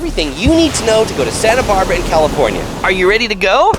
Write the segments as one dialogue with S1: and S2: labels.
S1: everything you need to know to go to Santa Barbara in California. Are you ready to go?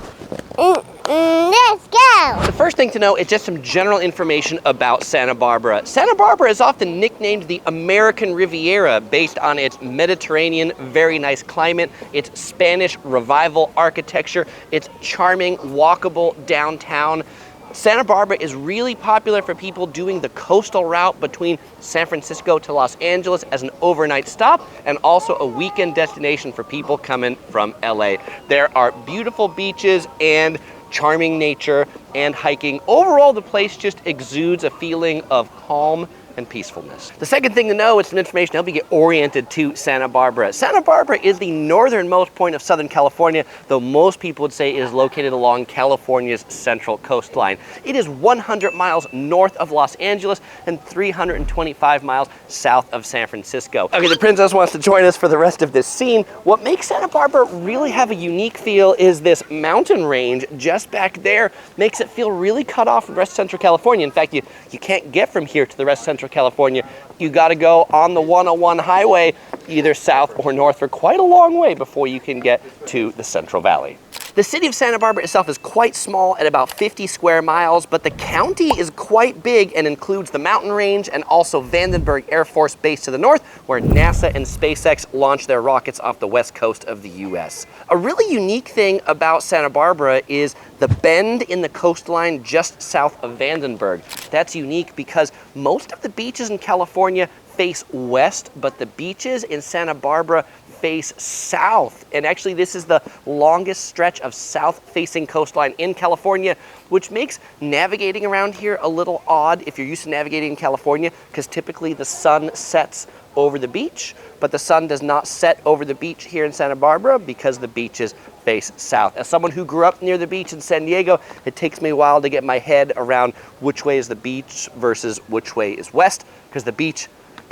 S2: Let's go!
S1: The first thing to know is just some general information about Santa Barbara. Santa Barbara is often nicknamed the American Riviera based on its Mediterranean, very nice climate, its Spanish Revival architecture, its charming, walkable downtown. Santa Barbara is really popular for people doing the coastal route between San Francisco to Los Angeles as an overnight stop, and also a weekend destination for people coming from LA. There are beautiful beaches and charming nature and hiking. Overall, the place just exudes a feeling of calm and peacefulness. The second thing to know is some information to help you get oriented to Santa Barbara. Santa Barbara is the northernmost point of Southern California, though most people would say it is located along California's central coastline. It is 100 miles north of Los Angeles and 325 miles south of San Francisco. Okay, the princess wants to join us for the rest of this scene. What makes Santa Barbara really have a unique feel is this mountain range just back there makes it feel really cut off from the rest of Central California. In fact, you can't get from here to the rest of Central California. You got to go on the 101 highway, either south or north, for quite a long way before you can get to the Central Valley. The city of Santa Barbara itself is quite small at about 50 square miles, but the county is quite big and includes the mountain range and also Vandenberg Air Force Base to the north, where NASA and SpaceX launch their rockets off the west coast of the US. A really unique thing about Santa Barbara is the bend in the coastline just south of Vandenberg. That's unique because most of the beaches in California face west, but the beaches in Santa Barbara face south. And actually, this is the longest stretch of south-facing coastline in California, which makes navigating around here a little odd if you're used to navigating in California, because typically the sun sets over the beach, but the sun does not set over the beach here in Santa Barbara because the beaches face south. As someone who grew up near the beach in San Diego, it takes me a while to get my head around which way is the beach versus which way is west, because the beach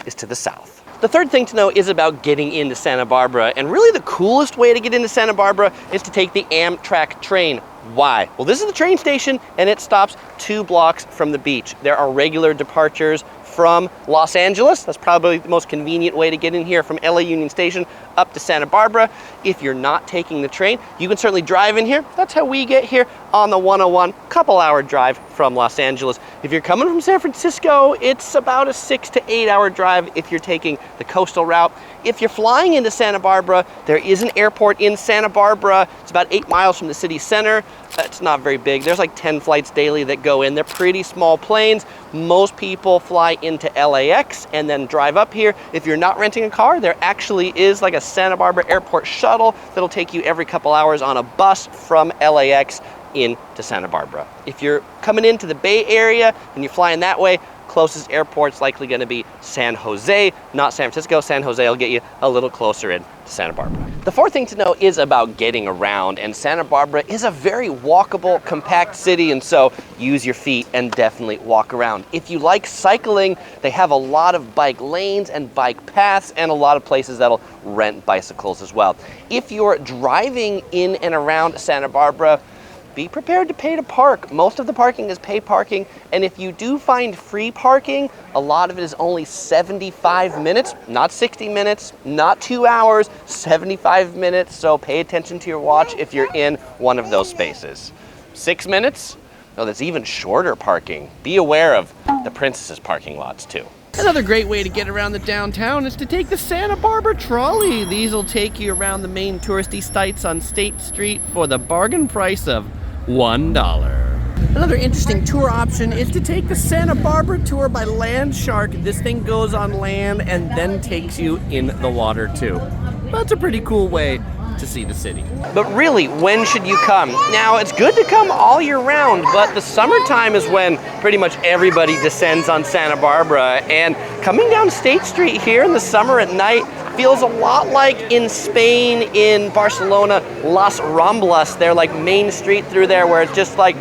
S1: is to the south. The third thing to know is about getting into Santa Barbara, and really the coolest way to get into Santa Barbara is to take the Amtrak train. Why? Well, this is the train station and it stops 2 blocks from the beach. There are regular departures from Los Angeles. That's probably the most convenient way to get in here from LA Union Station up to Santa Barbara. If you're not taking the train, you can certainly drive in here. That's how we get here on the 101, couple-hour drive from Los Angeles. If you're coming from San Francisco, it's about a 6 to 8 hour drive if you're taking the coastal route. If you're flying into Santa Barbara, there is an airport in Santa Barbara. It's about 8 miles from the city center. It's not very big. There's like 10 flights daily that go in. They're pretty small planes. Most people fly into LAX and then drive up here. If you're not renting a car, there actually is like a Santa Barbara airport shuttle that'll take you every couple hours on a bus from LAX into Santa Barbara. If you're coming into the Bay Area and you're flying that way, closest airport's likely going to be San Jose, not San Francisco. San Jose will get you a little closer in to Santa Barbara. The fourth thing to know is about getting around, and Santa Barbara is a very walkable, compact city, and so use your feet and definitely walk around. If you like cycling, they have a lot of bike lanes and bike paths and a lot of places that'll rent bicycles as well. If you're driving in and around Santa Barbara, be prepared to pay to park. Most of the parking is pay parking, and if you do find free parking, a lot of it is only 75 minutes, not 60 minutes, not 2 hours, 75 minutes, so pay attention to your watch if you're in one of those spaces. 6 minutes? No, that's even shorter parking. Be aware of the princess's parking lots too. Another great way to get around the downtown is to take the Santa Barbara trolley. These will take you around the main touristy sites on State Street for the bargain price of $1. Another interesting tour option is to take the Santa Barbara tour by Land Shark. This thing goes on land and then takes you in the water too. That's a pretty cool way to see the city. But really, when should you come? Now, it's good to come all year round, but the summertime is when pretty much everybody descends on Santa Barbara, and coming down State Street here in the summer at night feels a lot like in Spain, in Barcelona, Las Ramblas. They're like Main Street through there where it's just like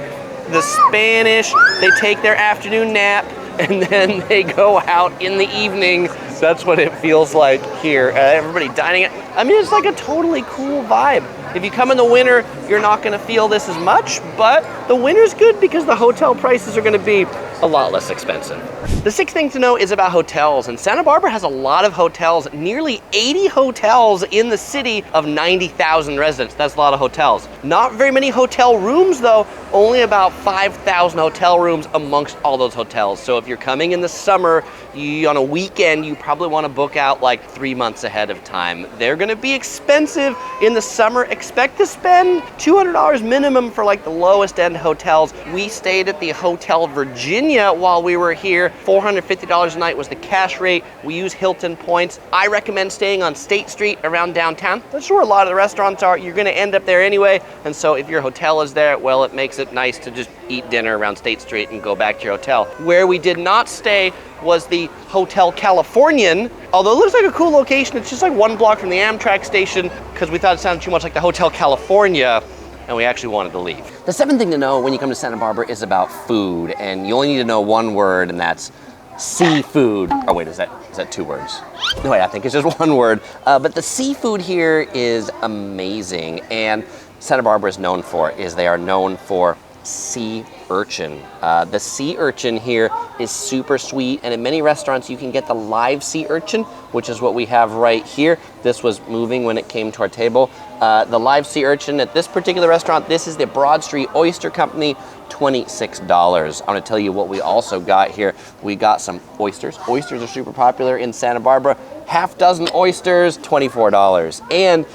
S1: the Spanish, they take their afternoon nap and then they go out in the evening. That's what it feels like here. Everybody dining at I mean, it's like a totally cool vibe. If you come in the winter, you're not gonna feel this as much, but the winter's good because the hotel prices are gonna be a lot less expensive. The sixth thing to know is about hotels, and Santa Barbara has a lot of hotels, nearly 80 hotels in the city of 90,000 residents. That's a lot of hotels. Not very many hotel rooms though, only about 5,000 hotel rooms amongst all those hotels. So if you're coming in the summer, on a weekend, you probably wanna book out like 3 months ahead of time. They're gonna be expensive in the summer. Expect to spend $200 minimum for like the lowest end hotels. We stayed at the Hotel Virginia while we were here. $450 a night was the cash rate. We use Hilton points. I recommend staying on State Street around downtown. That's where a lot of the restaurants are. You're gonna end up there anyway. And so if your hotel is there, well, it makes it nice to just eat dinner around State Street and go back to your hotel. Where we did not stay was the Hotel Californian. Although it looks like a cool location, it's just like 1 block from the Amtrak station because we thought it sounded too much like the Hotel California and we actually wanted to leave. The seventh thing to know when you come to Santa Barbara is about food, and you only need to know one word, and that's seafood. Oh wait, is that 2 words? No, wait, I think it's just 1 word. But the seafood here is amazing, and Santa Barbara is known for they are known for sea urchin. The sea urchin here is super sweet, and in many restaurants you can get the live sea urchin, which is what we have right here. This was moving when it came to our table. The live sea urchin at this particular restaurant, this is the Broad Street Oyster Company, $26. I want to tell you what we also got here. We got some oysters. Oysters are super popular in Santa Barbara. Half dozen oysters, $24. And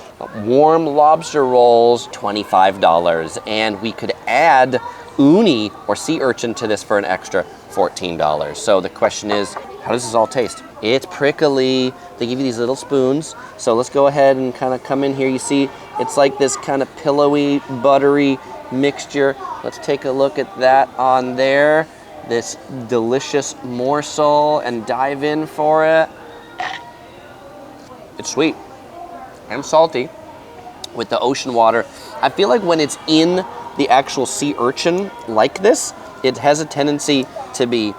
S1: warm lobster rolls, $25. And we could add uni or sea urchin to this for an extra $14. So the question is, how does this all taste? It's prickly. They give you these little spoons. So let's go ahead and kind of come in here. You see, it's like this kind of pillowy, buttery mixture. Let's take a look at that on there. This delicious morsel and dive in for it. It's sweet and salty with the ocean water. I feel like when it's in the actual sea urchin like this, it has a tendency to be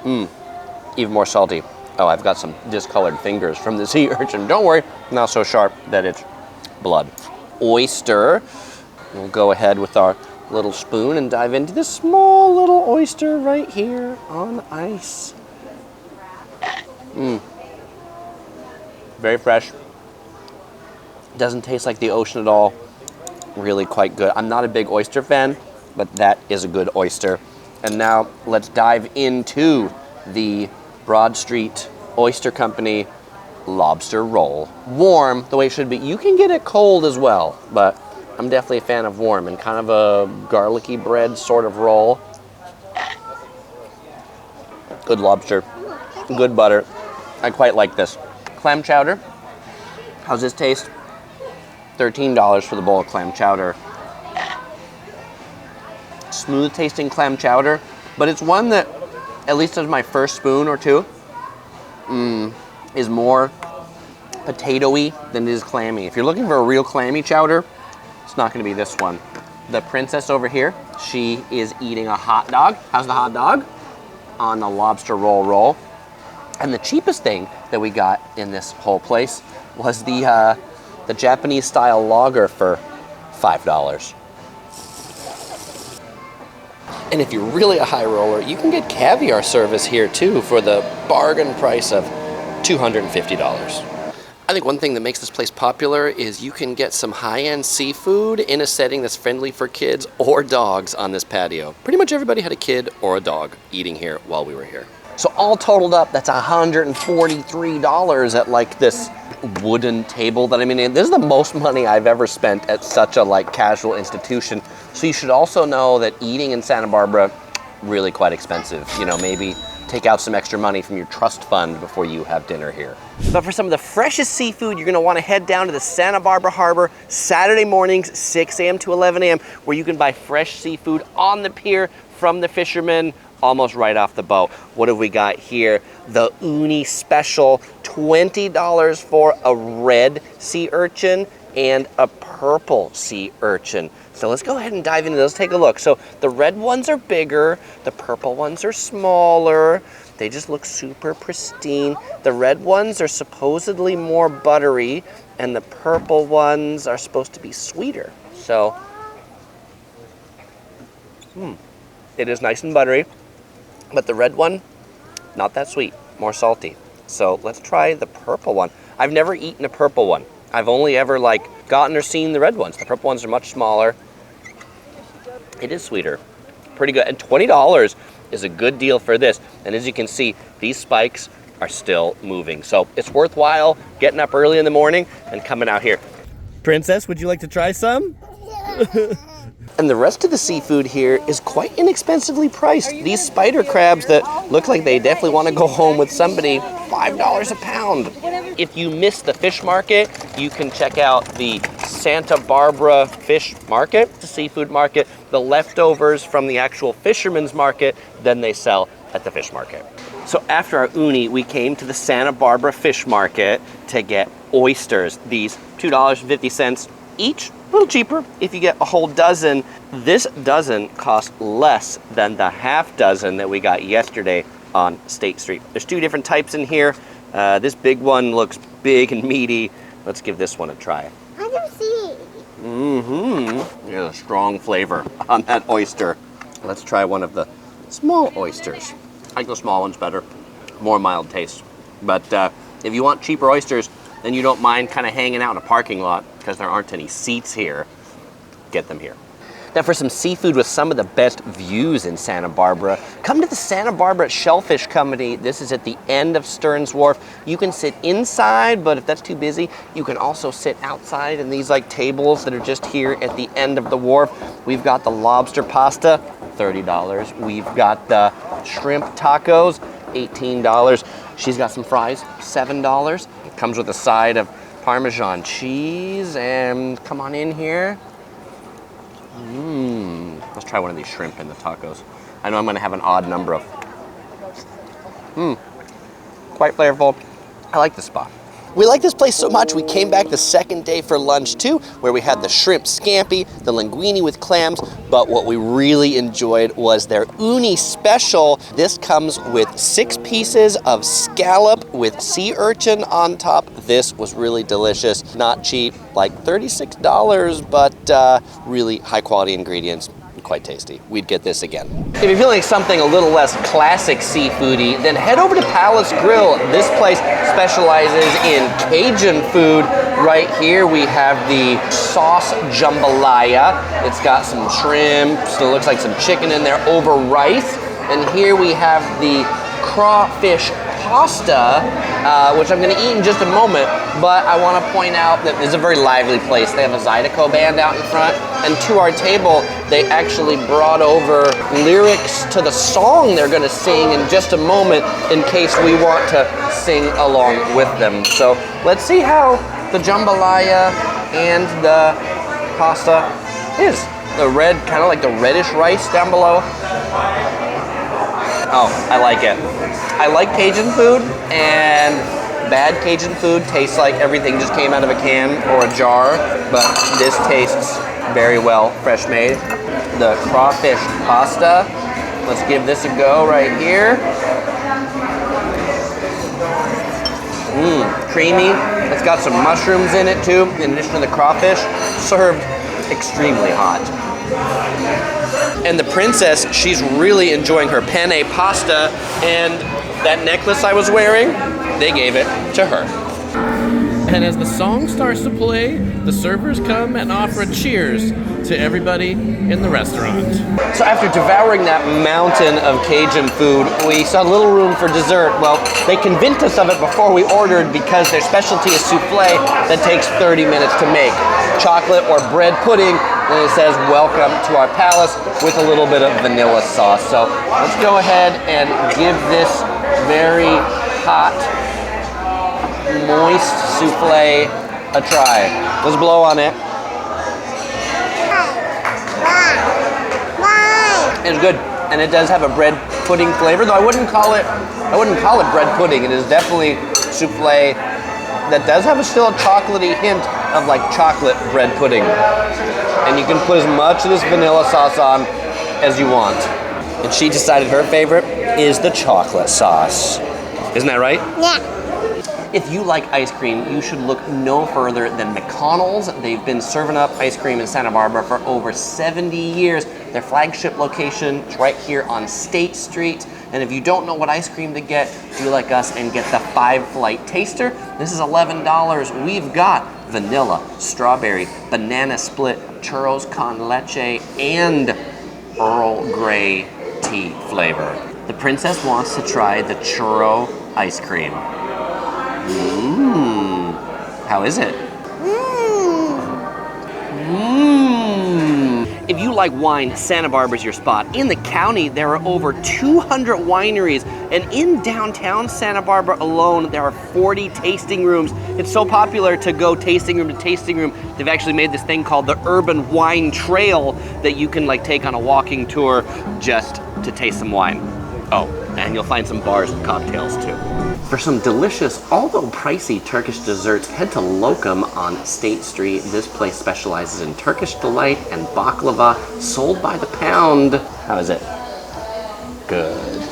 S1: even more salty. Oh, I've got some discolored fingers from the sea urchin. Don't worry, not so sharp that it's blood. Oyster. We'll go ahead with our little spoon and dive into this small little oyster right here on ice. Very fresh. Doesn't taste like the ocean at all. Really quite good. I'm not a big oyster fan, but that is a good oyster. And now let's dive into the Broad Street Oyster Company lobster roll. Warm, the way it should be. You can get it cold as well, but I'm definitely a fan of warm and kind of a garlicky bread sort of roll. Good lobster, good butter. I quite like this. Clam chowder. How's this taste? $13 for the bowl of clam chowder. Smooth tasting clam chowder, but it's one that, at least as my first spoon or two, is more potatoey than it is clammy. If you're looking for a real clammy chowder, it's not gonna be this one. The princess over here, she is eating a hot dog. How's the hot dog? On the lobster roll. And the cheapest thing that we got in this whole place was the Japanese style lager for $5. And if you're really a high roller, you can get caviar service here too for the bargain price of $250. I think one thing that makes this place popular is you can get some high-end seafood in a setting that's friendly for kids or dogs on this patio. Pretty much everybody had a kid or a dog eating here while we were here. So all totaled up, that's $143 at like this wooden table that I'm in. This is the most money I've ever spent at such a like casual institution. So you should also know that eating in Santa Barbara, really quite expensive. You know, maybe take out some extra money from your trust fund before you have dinner here. But for some of the freshest seafood, you're gonna wanna head down to the Santa Barbara Harbor Saturday mornings, 6 a.m. to 11 a.m., where you can buy fresh seafood on the pier from the fishermen, almost right off the boat. What have we got here? The uni special, $20 for a red sea urchin and a purple sea urchin. So let's go ahead and dive into those, take a look. So the red ones are bigger, the purple ones are smaller. They just look super pristine. The red ones are supposedly more buttery, and the purple ones are supposed to be sweeter. So, it is nice and buttery, but the red one, not that sweet, more salty. So let's try the purple one. I've never eaten a purple one. I've only ever gotten or seen the red ones. The purple ones are much smaller. It is sweeter, pretty good. And $20 is a good deal for this. And as you can see, these spikes are still moving. So it's worthwhile getting up early in the morning and coming out here. Princess, would you like to try some? And the rest of the seafood here is quite inexpensively priced. These spider crabs that look like they definitely want to go home with somebody, $5 a pound. If you miss the fish market, you can check out the Santa Barbara Fish Market, the seafood market. The leftovers from the actual fisherman's market, then they sell at the fish market. So after our uni, we came to the Santa Barbara Fish Market to get oysters. These $2.50 each. A little cheaper if you get a whole dozen. This dozen costs less than the half dozen that we got yesterday on State Street. There's two different types in here. This big one looks big and meaty. Let's give this one a try.
S2: I can see.
S1: There's a strong flavor on that oyster. Let's try one of the small oysters. I like the small ones better. More mild taste. But if you want cheaper oysters, then you don't mind kind of hanging out in a parking lot because there aren't any seats here, get them here. Now for some seafood with some of the best views in Santa Barbara, come to the Santa Barbara Shellfish Company. This is at the end of Stearns Wharf. You can sit inside, but if that's too busy, you can also sit outside in these tables that are just here at the end of the wharf. We've got the lobster pasta, $30. We've got the shrimp tacos, $18. She's got some fries, $7. It comes with a side of Parmesan cheese, and come on in here. Let's try one of these shrimp in the tacos. I know I'm gonna have an odd number of. Quite flavorful. I like this spot. We like this place so much, we came back the second day for lunch too, where we had the shrimp scampi, the linguine with clams, but what we really enjoyed was their uni special. This comes with 6 pieces of scallop with sea urchin on top. This was really delicious, not cheap, like $36, but really high quality ingredients. Quite tasty. We'd get this again. If you're feeling something a little less classic seafoody, then head over to Palace Grill. This place specializes in Cajun food. Right here we have the sauce jambalaya. It's got some shrimp, still looks like some chicken in there over rice. And here we have the crawfish pasta, which I'm going to eat in just a moment, but I want to point out that this is a very lively place. They have a Zydeco band out in front, and to our table, they actually brought over lyrics to the song they're going to sing in just a moment in case we want to sing along with them. So let's see how the jambalaya and the pasta is. The red, kind of like the reddish rice down below. Oh, I like it. I like Cajun food, and bad Cajun food tastes like everything just came out of a can or a jar, but this tastes very well fresh made. The crawfish pasta, let's give this a go right here. Creamy. It's got some mushrooms in it too, in addition to the crawfish, served extremely hot. And the princess, she's really enjoying her penne pasta, and that necklace I was wearing, they gave it to her. And as the song starts to play, the servers come and offer a cheers to everybody in the restaurant. So after devouring that mountain of Cajun food, we saw little room for dessert. Well, they convinced us of it before we ordered because their specialty is souffle that takes 30 minutes to make. Chocolate or bread pudding, and it says welcome to our palace with a little bit of vanilla sauce. So let's go ahead and give this very hot, moist souffle a try. Let's blow on it. It's good, and it does have a bread pudding flavor, though I wouldn't call it bread pudding. It is definitely souffle that does have still a chocolatey hint of like chocolate bread pudding. And you can put as much of this vanilla sauce on as you want. And she decided her favorite is the chocolate sauce. Isn't that right?
S2: Yeah.
S1: If you like ice cream, you should look no further than McConnell's. They've been serving up ice cream in Santa Barbara for over 70 years. Their flagship location is right here on State Street. And if you don't know what ice cream to get, do like us and get the 5-flight taster. This is $11. We've got vanilla, strawberry, banana split, churros con leche, and Earl Grey tea flavor. The princess wants to try the churro ice cream. Mmm. How is it? If you like wine, Santa Barbara's your spot. In the county, there are over 200 wineries, and in downtown Santa Barbara alone, there are 40 tasting rooms. It's so popular to go tasting room to tasting room, they've actually made this thing called the Urban Wine Trail that you can take on a walking tour just to taste some wine. Oh, and you'll find some bars and cocktails too. For some delicious, although pricey Turkish desserts, head to Lokum on State Street. This place specializes in Turkish delight and baklava, sold by the pound. How is it? Good.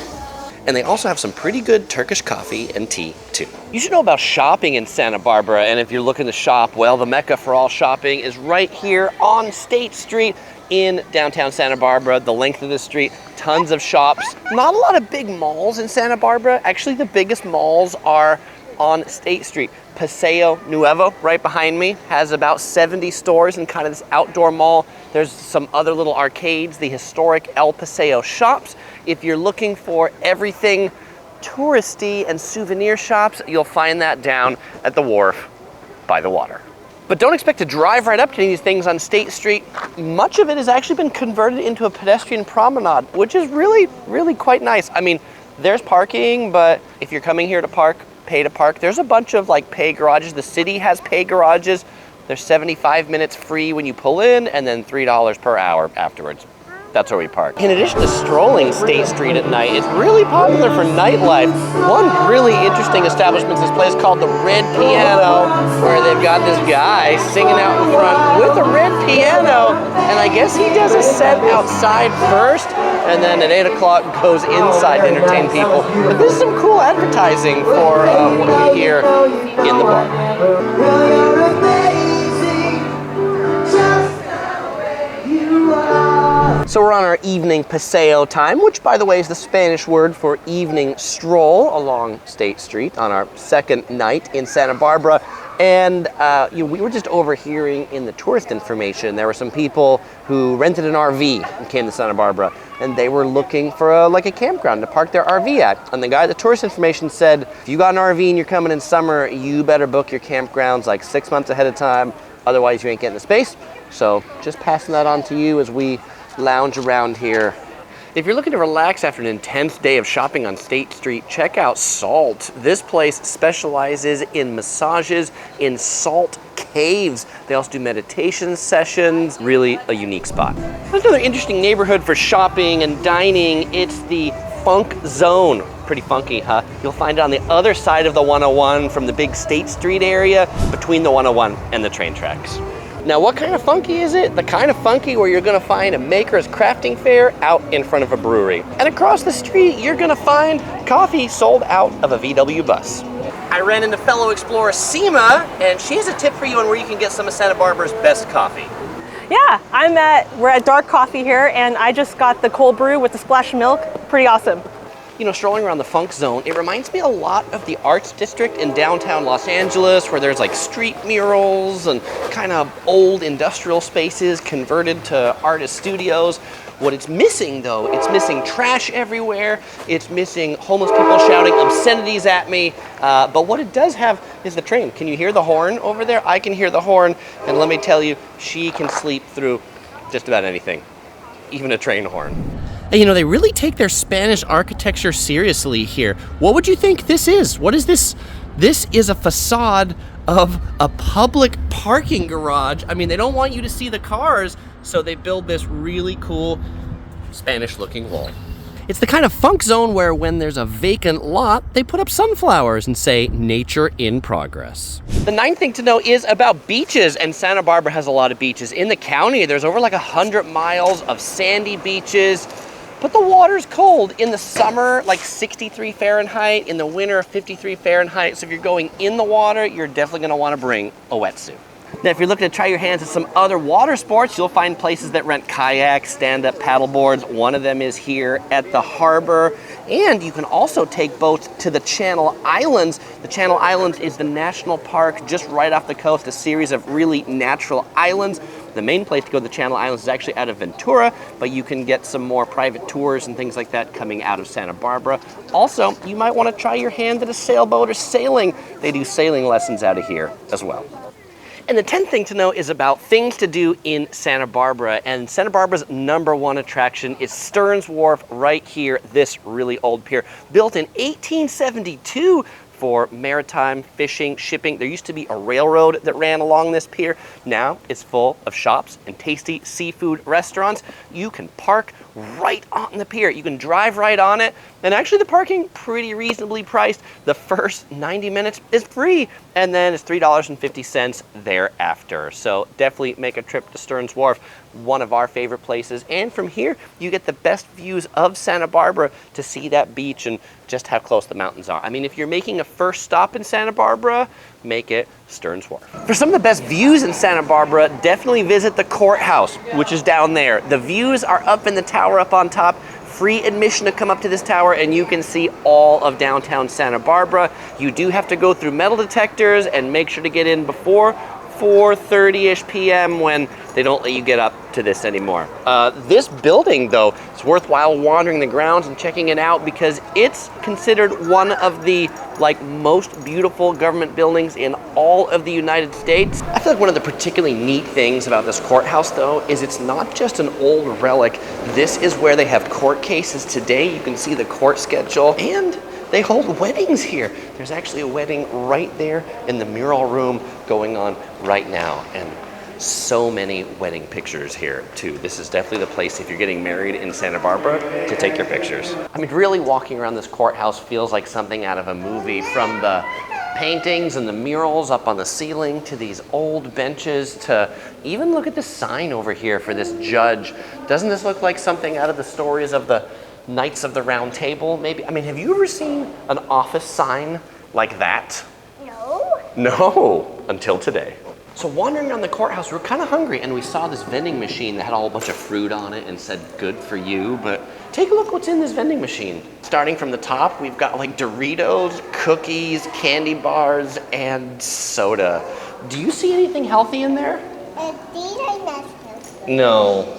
S1: And they also have some pretty good Turkish coffee and tea too. You should know about shopping in Santa Barbara, and if you're looking to shop, well, the mecca for all shopping is right here on State Street in downtown Santa Barbara, the length of the street, tons of shops. Not a lot of big malls in Santa Barbara. Actually, the biggest malls are on State Street. Paseo Nuevo, right behind me, has about 70 stores in kind of this outdoor mall. There's some other little arcades, the historic El Paseo shops. If you're looking for everything touristy and souvenir shops, you'll find that down at the Wharf by the water. But don't expect to drive right up to these things on State Street. Much of it has actually been converted into a pedestrian promenade, which is really, really quite nice. I mean, there's parking, but if you're coming here to park, pay to park. There's a bunch of pay garages. The city has pay garages. There's 75 minutes free when you pull in, and then $3 per hour afterwards. That's where we park. In addition to strolling State Street at night, it's really popular for nightlife. One really interesting establishment is this place called the Red Piano, where they've got this guy singing out in front with a red piano, and I guess he does a set outside first, and then at 8 o'clock goes inside to entertain people. But this is some cool advertising for what we hear in the bar. So we're on our evening paseo time, which by the way is the Spanish word for evening stroll along State Street on our second night in Santa Barbara. And we were just overhearing in the tourist information, there were some people who rented an RV and came to Santa Barbara, and they were looking for a campground to park their RV at. And the guy at the tourist information said, if you got an RV and you're coming in summer, you better book your campgrounds 6 months ahead of time, otherwise you ain't getting the space. So just passing that on to you as we lounge around here. If you're looking to relax after an intense day of shopping on State Street, check out Salt. This place specializes in massages in salt caves. They also do meditation sessions. Really a unique spot. There's another interesting neighborhood for shopping and dining. It's the Funk Zone. Pretty funky, huh? You'll find it on the other side of the 101 from the big State Street area between the 101 and the train tracks. Now, what kind of funky is it? The kind of funky where you're gonna find a maker's crafting fair out in front of a brewery. And across the street, you're gonna find coffee sold out of a VW bus. I ran into fellow explorer Seema, and she has a tip for you on where you can get some of Santa Barbara's best coffee.
S3: Yeah, we're at Dark Coffee here, and I just got the cold brew with the splash of milk. Pretty awesome.
S1: You know, strolling around the Funk Zone, it reminds me a lot of the Arts District in downtown Los Angeles, where there's street murals and kind of old industrial spaces converted to artist studios. What it's missing, though, it's missing trash everywhere. It's missing homeless people shouting obscenities at me. But what it does have is the train. Can you hear the horn over there? I can hear the horn, and let me tell you, she can sleep through just about anything, even a train horn. And, you know, they really take their Spanish architecture seriously here. What would you think this is? What is this? This is a facade of a public parking garage. I mean, they don't want you to see the cars, so they build this really cool Spanish-looking wall. It's the kind of Funk Zone where when there's a vacant lot, they put up sunflowers and say, nature in progress. The ninth thing to know is about beaches, and Santa Barbara has a lot of beaches. In the county, there's over 100 miles of sandy beaches. but the water's cold. In the summer, like 63 Fahrenheit. In the winter, 53 Fahrenheit. So if you're going in the water, you're definitely gonna wanna bring a wetsuit. Now, if you're looking to try your hands at some other water sports, you'll find places that rent kayaks, stand-up paddle boards. One of them is here at the harbor. And you can also take boats to the Channel Islands. The Channel Islands is the national park just right off the coast, a series of really natural islands. The main place to go to the Channel Islands is actually out of Ventura, but you can get some more private tours and things like that coming out of Santa Barbara. Also, you might want to try your hand at a sailboat or sailing. They do sailing lessons out of here as well. And the 10th thing to know is about things to do in Santa Barbara. And Santa Barbara's #1 attraction is Stearns Wharf right here, this really old pier. Built in 1872 for maritime fishing, shipping. There used to be a railroad that ran along this pier. Now it's full of shops and tasty seafood restaurants. You can park right on the pier. You can drive right on it. And actually the parking pretty reasonably priced. The first 90 minutes is free, and then it's $3.50 thereafter. So definitely make a trip to Stearns Wharf, one of our favorite places. And from here, you get the best views of Santa Barbara to see that beach and just how close the mountains are. I mean, if you're making a first stop in Santa Barbara, make it Stearns Wharf. For some of the best views in Santa Barbara, definitely visit the Courthouse, which is down there. The views are up in the tower up on top. Free admission to come up to this tower, and you can see all of downtown Santa Barbara. You do have to go through metal detectors and make sure to get in before 4:30-ish p.m. when they don't let you get up to this anymore. This building, though, it's worthwhile wandering the grounds and checking it out because it's considered one of the most beautiful government buildings in all of the United States. I feel like one of the particularly neat things about this courthouse, though, is it's not just an old relic. This is where they have court cases today. You can see the court schedule, and they hold weddings here. There's actually a wedding right there in the mural room going on right now, and so many wedding pictures here too. This is definitely the place, if you're getting married in Santa Barbara, to take your pictures. I mean, really walking around this courthouse feels like something out of a movie, from the paintings and the murals up on the ceiling to these old benches to even look at the sign over here for this judge. Doesn't this look like something out of the stories of the Knights of the Round Table, maybe? I mean, have you ever seen an office sign like that?
S2: No.
S1: No, until today. So wandering around the courthouse, we were kind of hungry, and we saw this vending machine that had a whole bunch of fruit on it and said good for you, but take a look what's in this vending machine. Starting from the top, we've got like Doritos, cookies, candy bars, and soda. Do you see anything healthy in there? No,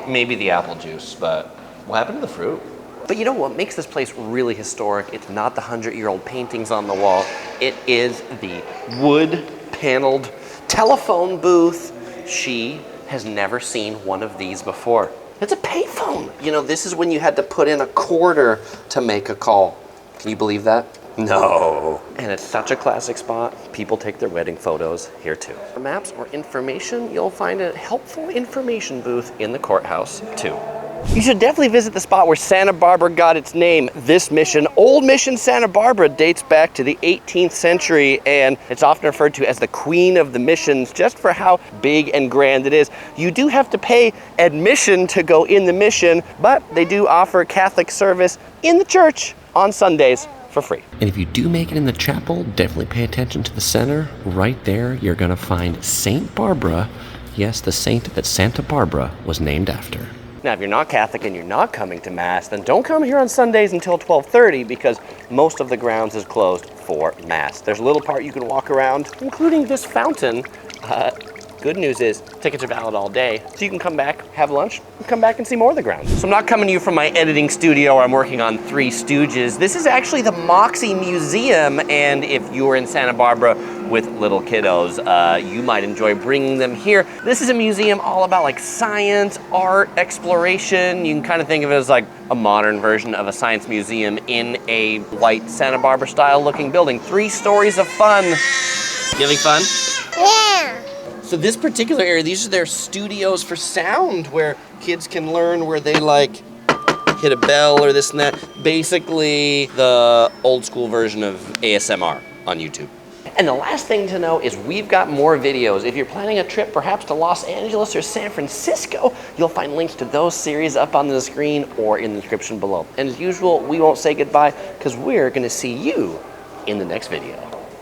S1: maybe the apple juice, but what happened to the fruit? But you know what makes this place really historic? It's not the 100-year-old paintings on the wall. It is the wood-paneled telephone booth. She has never seen one of these before. It's a payphone. You know, this is when you had to put in a quarter to make a call. Can you believe that? No. And it's such a classic spot. People take their wedding photos here too. For maps or information, you'll find a helpful information booth in the courthouse too. You should definitely visit the spot where Santa Barbara got its name. This mission, Old Mission Santa Barbara, dates back to the 18th century, and it's often referred to as the Queen of the Missions, just for how big and grand it is. You do have to pay admission to go in the mission, but they do offer Catholic service in the church on Sundays for free. And if you do make it in the chapel, definitely pay attention to the center. Right there, you're gonna find Saint Barbara. Yes, the saint that Santa Barbara was named after. Now, if you're not Catholic and you're not coming to Mass, then don't come here on Sundays until 12:30 because most of the grounds is closed for Mass. There's a little part you can walk around, including this fountain. Good news is tickets are valid all day, so you can come back, have lunch, and come back and see more of the grounds. So I'm not coming to you from my editing studio where I'm working on Three Stooges. This is actually the MOXI Museum, and if you're in Santa Barbara with little kiddos, you might enjoy bringing them here. This is a museum all about like science, art, exploration. You can kind of think of it as like a modern version of a science museum in a white Santa Barbara style looking building. 3 stories of fun. You having fun?
S2: Yeah.
S1: So this particular area, these are their studios for sound where kids can learn where they like hit a bell or this and that. Basically the old school version of ASMR on YouTube. And the last thing to know is we've got more videos. If you're planning a trip perhaps to Los Angeles or San Francisco, you'll find links to those series up on the screen or in the description below. And as usual, we won't say goodbye because we're gonna see you in the next video.